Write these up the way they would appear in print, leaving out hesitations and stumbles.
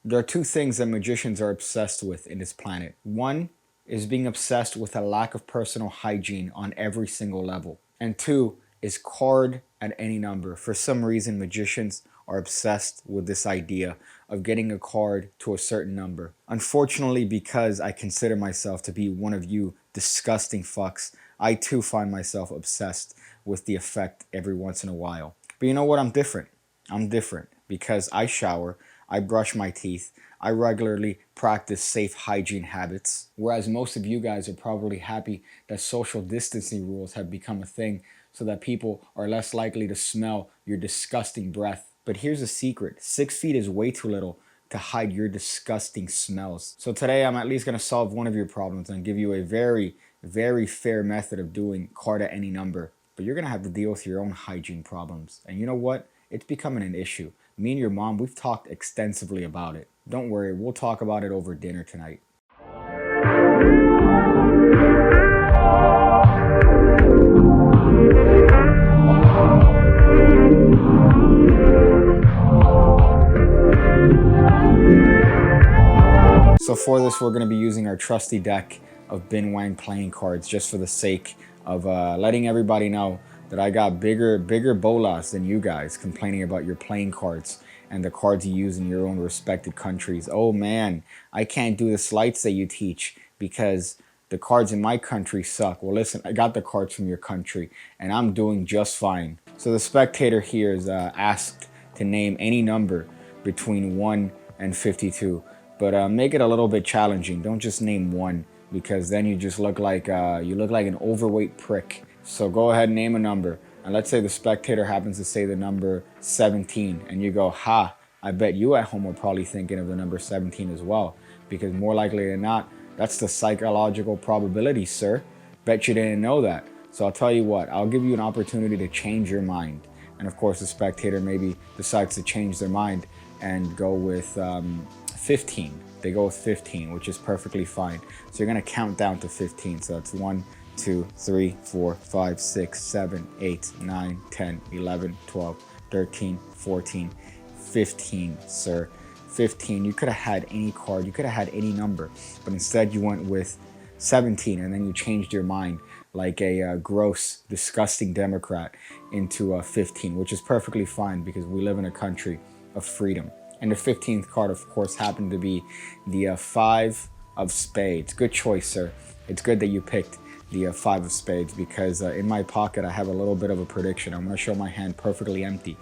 There are two things that magicians are obsessed with in this planet. One is being obsessed with a lack of personal hygiene on every single level. And two is card at any number. For some reason, magicians are obsessed with this idea of getting a card to a certain number. Unfortunately, because I consider myself to be one of you disgusting fucks, I too find myself obsessed with the effect every once in a while. But you know what? I'm different. I'm different because I shower, I brush my teeth, I regularly practice safe hygiene habits. Whereas most of you guys are probably happy that social distancing rules have become a thing so that people are less likely to smell your disgusting breath. But here's a secret: 6 feet is way too little to hide your disgusting smells. So today I'm at least going to solve one of your problems and give you a very, very fair method of doing card at any number. But you're going to have to deal with your own hygiene problems. And you know what? It's becoming an issue. Me and your mom, we've talked extensively about it. Don't worry, we'll talk about it over dinner tonight. So for this, we're going to be using our trusty deck of Bin Wang playing cards just for the sake of letting everybody know that I got bigger bolas than you guys complaining about your playing cards and the cards you use in your own respected countries. Oh man, I can't do the sleights that you teach because the cards in my country suck. Well listen, I got the cards from your country and I'm doing just fine. So the spectator here is asked to name any number between 1 and 52. But make it a little bit challenging. Don't just name one because then you just look like an overweight prick. So go ahead and name a number. And let's say the spectator happens to say the number 17 and you go, ha, I bet you at home are probably thinking of the number 17 as well, because more likely than not, that's the psychological probability, sir. Bet you didn't know that. So I'll tell you what, I'll give you an opportunity to change your mind. And of course the spectator maybe decides to change their mind and go with 15. They go with 15, which is perfectly fine. So you're gonna count down to 15. So that's 1, 2, 3, 4, 5, 6, 7, 8, 9, 10, 11, 12, 13, 14, 15, sir. 15. You could have had any card, you could have had any number, but instead you went with 17 and then you changed your mind like a gross, disgusting Democrat into 15, which is perfectly fine because we live in a country of freedom. And the 15th card, of course, happened to be the 5 of spades. Good choice, sir. It's good that you picked the 5 of spades because in my pocket, I have a little bit of a prediction. I'm going to show my hand perfectly empty.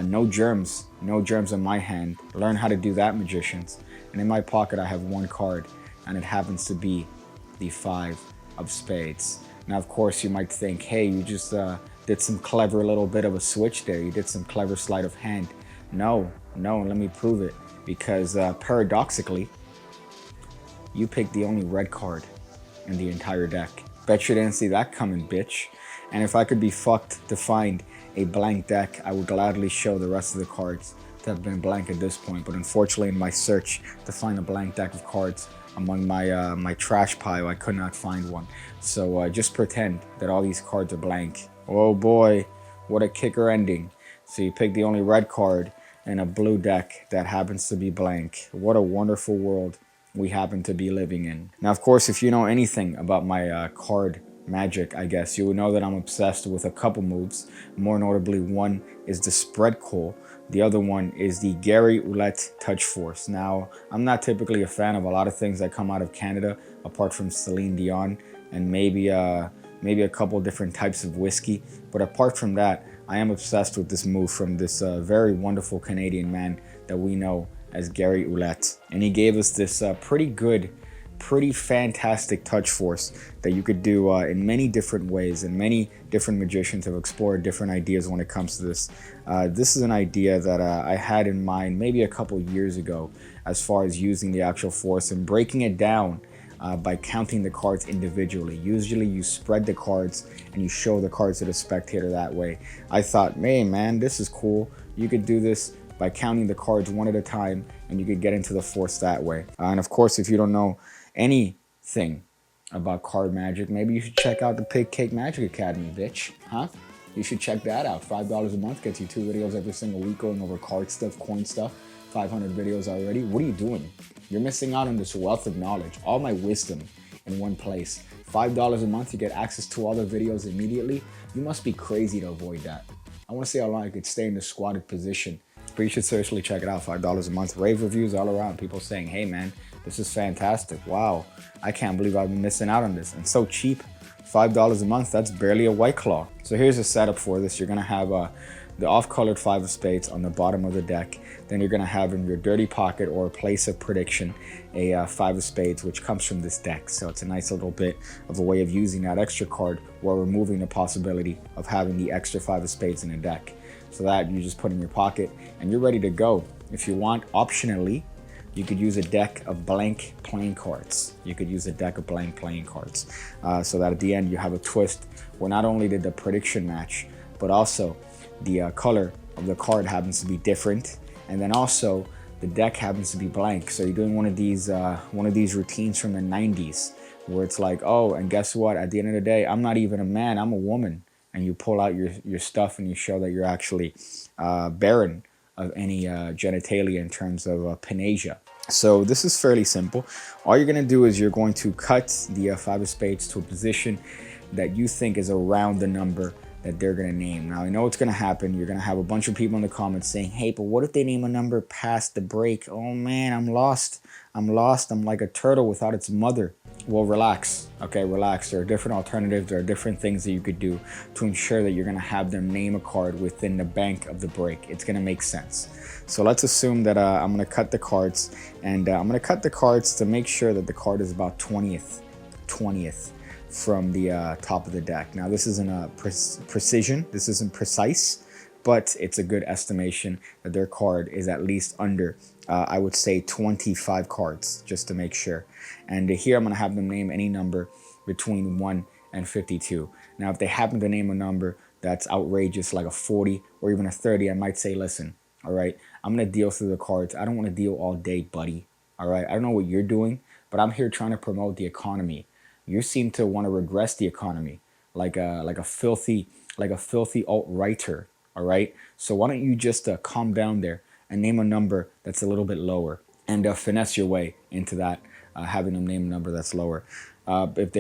No germs in my hand. Learn how to do that, magicians. And in my pocket, I have one card, and it happens to be the 5 of spades. Now, of course, you might think, hey, you just did some clever little bit of a switch there. You did some clever sleight of hand. No, and let me prove it. Because paradoxically, you picked the only red card in the entire deck. Bet you didn't see that coming, bitch. And if I could be fucked to find a blank deck, I would gladly show the rest of the cards that have been blank at this point. But unfortunately, in my search to find a blank deck of cards among my my trash pile, I could not find one. So just pretend that all these cards are blank. Oh boy, what a kicker ending. So you picked the only red card in a blue deck that happens to be blank. What a wonderful world we happen to be living in. Now, of course, if you know anything about my card magic, I guess, you would know that I'm obsessed with a couple moves. More notably, one is the spread call. The other one is the Gary Ouellette touch force. Now, I'm not typically a fan of a lot of things that come out of Canada, apart from Celine Dion and maybe a couple different types of whiskey. But apart from that, I am obsessed with this move from this very wonderful Canadian man that we know as Gary Ouellette. And he gave us this pretty fantastic touch force that you could do in many different ways, and many different magicians have explored different ideas when it comes to this. This is an idea that I had in mind maybe a couple years ago as far as using the actual force and breaking it down by counting the cards individually. Usually you spread the cards and you show the cards to the spectator that way. I thought, hey man, this is cool. You could do this by counting the cards one at a time and you could get into the force that way. And of course, if you don't know anything about card magic, maybe you should check out the Pigcake Magic Academy, bitch, huh? You should check that out. $5 a month gets you 2 videos every single week going over card stuff, coin stuff. 500 videos already. What are you doing? You're missing out on this wealth of knowledge, all my wisdom in one place. $5 a month to get access to all the videos immediately. You must be crazy to avoid that. I want to see how long I could stay in the squatted position. But you should seriously check it out. $5 a month. Rave reviews all around. People saying, hey man, this is fantastic. Wow, I can't believe I've been missing out on this. And so cheap. $5 a month, that's barely a White Claw. So here's a setup for this. You're gonna have the off-colored 5 of spades on the bottom of the deck. Then you're gonna have in your dirty pocket or place of prediction a 5 of spades, which comes from this deck. So it's a nice little bit of a way of using that extra card while removing the possibility of having the extra 5 of spades in the deck. So that you just put in your pocket and you're ready to go. If you want, optionally, you could use a deck of blank playing cards. So that at the end you have a twist where not only did the prediction match, but also the color of the card happens to be different, and then also the deck happens to be blank. So you're doing one of these routines from the 90s where it's like, oh, and guess what? At the end of the day, I'm not even a man, I'm a woman. And you pull out your stuff and you show that you're actually barren of any genitalia in terms of panasia. So this is fairly simple. All you're going to do is you're going to cut the 5 of spades to a position that you think is around the number that they're going to name. Now, I know what's going to happen. You're going to have a bunch of people in the comments saying, hey, but what if they name a number past the break? Oh man, I'm lost. I'm like a turtle without its mother. Well, relax. Okay, relax. There are different alternatives. There are different things that you could do to ensure that you're going to have them name a card within the bank of the break. It's going to make sense. So let's assume that I'm going to cut the cards, and I'm going to cut the cards to make sure that the card is about 20th from the top of the deck. Now, this isn't a precision. This isn't precise, but it's a good estimation that their card is at least under, I would say, 25 cards, just to make sure. And here I'm going to have them name any number between 1 and 52. Now, if they happen to name a number that's outrageous, like a 40 or even a 30, I might say, listen, all right, I'm going to deal through the cards. I don't want to deal all day, buddy. All right, I don't know what you're doing, but I'm here trying to promote the economy. You seem to want to regress the economy like a filthy alt-righter. All right, so why don't you just calm down there and name a number that's a little bit lower and finesse your way into that, having them name a number that's lower. If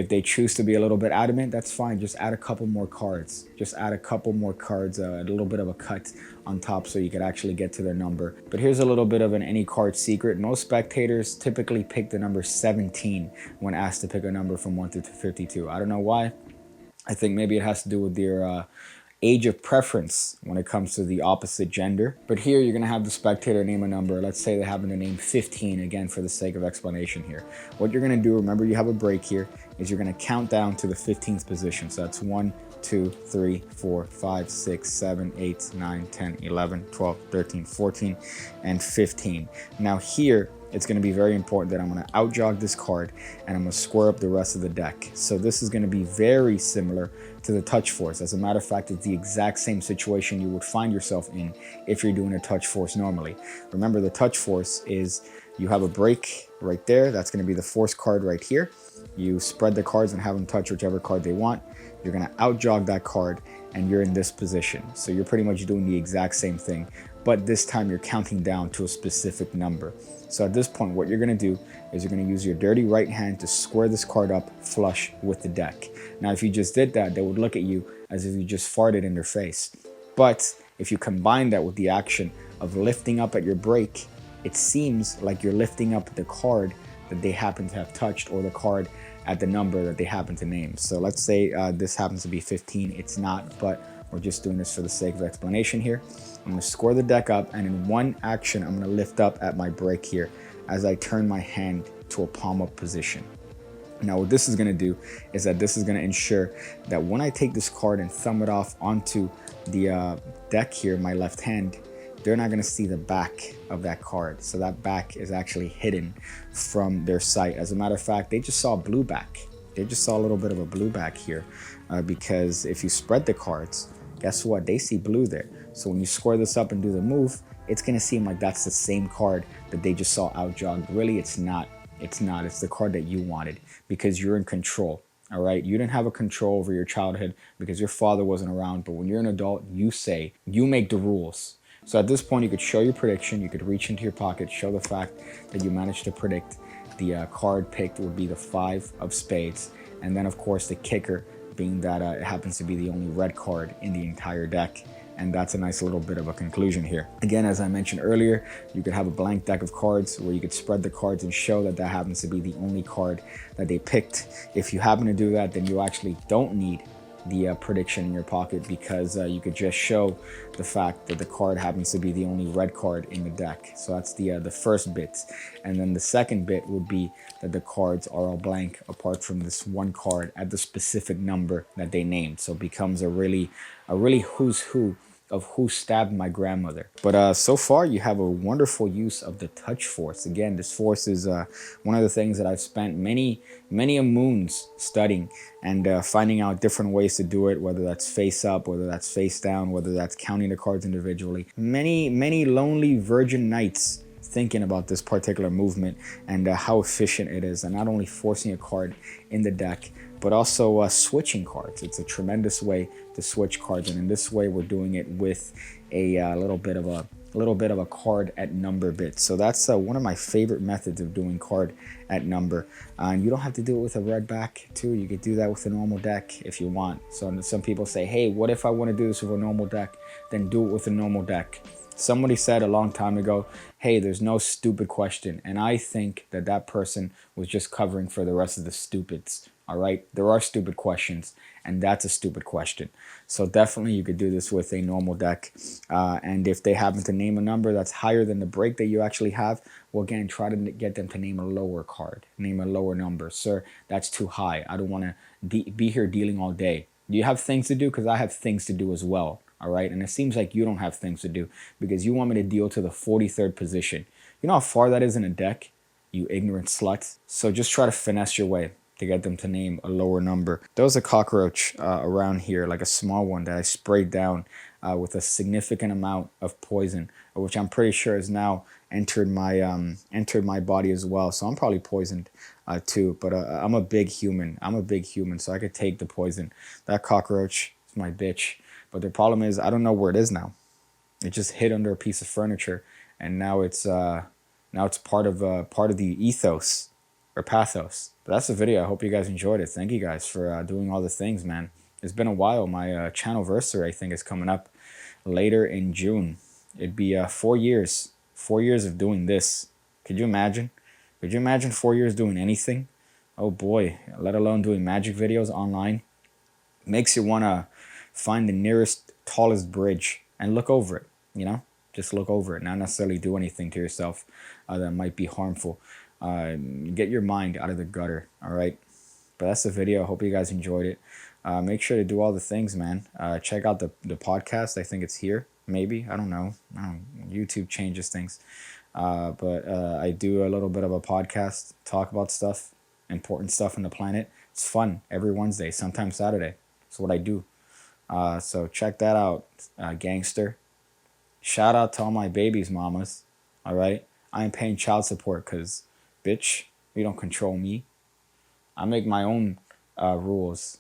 they choose to be a little bit adamant, that's fine. Just add a couple more cards. A little bit of a cut on top so you could actually get to their number. But here's a little bit of an any card secret. Most spectators typically pick the number 17 when asked to pick a number from 1 to 52. I don't know why. I think maybe it has to do with their age of preference when it comes to the opposite gender. But here you're going to have the spectator name a number. Let's say they happen to name 15, again, for the sake of explanation here. What you're going to do, remember you have a break here, is you're going to count down to the 15th position. So that's 1, 2, 3, 4, 5, 6, 7, 8, 9, 10, 11, 12, 13, 14, and 15. Now here, it's going to be very important that I'm going to outjog this card and I'm going to square up the rest of the deck. So this is going to be very similar to the touch force. As a matter of fact, it's the exact same situation you would find yourself in if you're doing a touch force normally. Remember, the touch force is you have a break right there. That's going to be the force card right here. You spread the cards and have them touch whichever card they want. You're going to outjog that card and you're in this position. So you're pretty much doing the exact same thing, but this time you're counting down to a specific number. So at this point, what you're going to do is you're going to use your dirty right hand to square this card up flush with the deck. Now, if you just did that, they would look at you as if you just farted in their face. But if you combine that with the action of lifting up at your break, it seems like you're lifting up the card that they happen to have touched or the card at the number that they happen to name. So let's say this happens to be 15. It's not, but we're just doing this for the sake of explanation here. I'm going to square the deck up, and in one action, I'm going to lift up at my break here as I turn my hand to a palm up position. Now, what this is going to do is that this is going to ensure that when I take this card and thumb it off onto the deck here, my left hand, they're not going to see the back of that card. So that back is actually hidden from their sight. As a matter of fact, they just saw a blue back. They just saw a little bit of a blue back here because if you spread the cards, guess what? They see blue there. So when you square this up and do the move, it's going to seem like that's the same card that they just saw outjogged. Really, it's not. It's not. It's the card that you wanted because you're in control. All right. You didn't have a control over your childhood because your father wasn't around. But when you're an adult, you say, you make the rules. So at this point, you could show your prediction. You could reach into your pocket, show the fact that you managed to predict the card picked would be the 5 of spades. And then, of course, the kicker being that it happens to be the only red card in the entire deck. And that's a nice little bit of a conclusion here. Again, as I mentioned earlier, you could have a blank deck of cards where you could spread the cards and show that that happens to be the only card that they picked. If you happen to do that, then you actually don't need the prediction in your pocket, because you could just show the fact that the card happens to be the only red card in the deck. So that's the first bit. And then the second bit would be that the cards are all blank apart from this one card at the specific number that they named. So it becomes a really who's who of who stabbed my grandmother. But so far, you have a wonderful use of the touch force. Again, this force is one of the things that I've spent many a moons studying and finding out different ways to do it, whether that's face up, whether that's face down, whether that's counting the cards individually. Many lonely virgin nights thinking about this particular movement and how efficient it is, and not only forcing a card in the deck, but also switching cards. It's a tremendous way to switch cards, and in this way we're doing it with a little bit of a card at number bit. So that's one of my favorite methods of doing card at number. And you don't have to do it with a red back too. You could do that with a normal deck if you want. So some people say, hey, what if I want to do this with a normal deck? Then do it with a normal deck. Somebody said a long time ago, hey, there's no stupid question. And I think that that person was just covering for the rest of the stupids. All right, there are stupid questions, and that's a stupid question. So definitely you could do this with a normal deck. And if they happen to name a number that's higher than the break that you actually have, well, again, try to get them to name a lower card, name a lower number. Sir, that's too high. I don't want to be here dealing all day. Do you have things to do? Because I have things to do as well. All right, and it seems like you don't have things to do because you want me to deal to the 43rd position. You know how far that is in a deck, you ignorant slut? So just try to finesse your way to get them to name a lower number. There was a cockroach around here, like a small one that I sprayed down with a significant amount of poison, which I'm pretty sure has now entered my body as well. So I'm probably poisoned too. But I'm a big human. So I could take the poison. That cockroach is my bitch. But the problem is, I don't know where it is now. It just hid under a piece of furniture, and now it's part of the ethos or pathos. But that's the video. I hope you guys enjoyed it. Thank you guys for doing all the things, man. It's been a while. My channelversary, I think, is coming up later in June. It'd be 4 years. 4 years of doing this. Could you imagine? Could you imagine 4 years doing anything? Oh boy, let alone doing magic videos online. Makes you want to find the nearest, tallest bridge and look over it, you know? Just look over it, not necessarily do anything to yourself that might be harmful. Get your mind out of the gutter, all right? But that's the video. I hope you guys enjoyed it. Make sure to do all the things, man. Check out the podcast. I think it's here, maybe. I don't know. YouTube changes things. But I do a little bit of a podcast, talk about stuff, important stuff on the planet. It's fun every Wednesday, sometimes Saturday. That's what I do. So check that out, gangster. Shout out to all my babies' mamas, all right? I ain't paying child support because, bitch, you don't control me. I make my own rules.